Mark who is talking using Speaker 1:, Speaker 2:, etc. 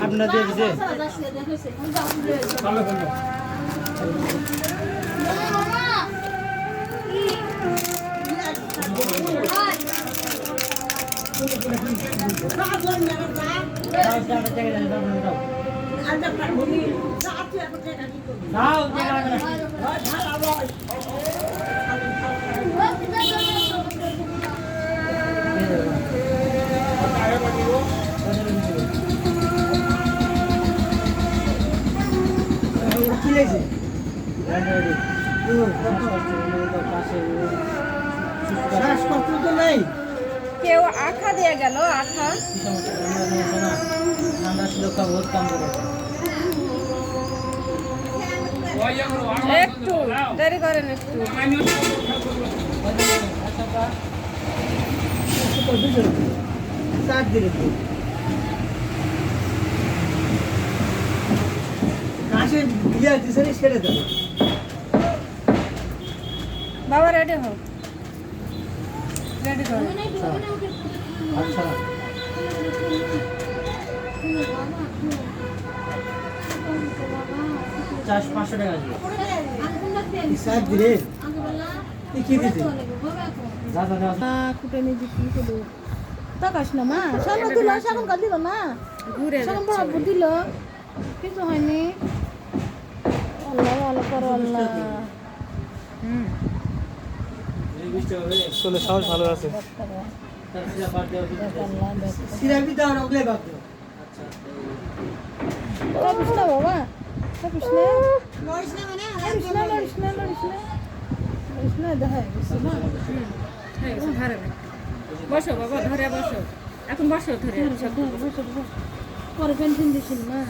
Speaker 1: আপনার দিয়ে দিছে
Speaker 2: কেউ আঠা দিয়ে গেল আঠা একটু দেরি করেন একটু বাবা রেডি হোক রেডি করো
Speaker 1: আচ্ছা চারশো 500 টাকা দিলে কি দিতে
Speaker 2: খুঁটে নিজে কি করবো তাকাস না মা সামনে দিল সামন কাল দিল না ঘুরে সামন দিল কিছু হয়নি আল্লাহ ভালো করো আল্লাহ
Speaker 1: চলে সাহস ভালো আছে
Speaker 2: বাবা বসো বাবা ধরে বসো এখন বসো ধরে পরে পেন্সিল দিছিল না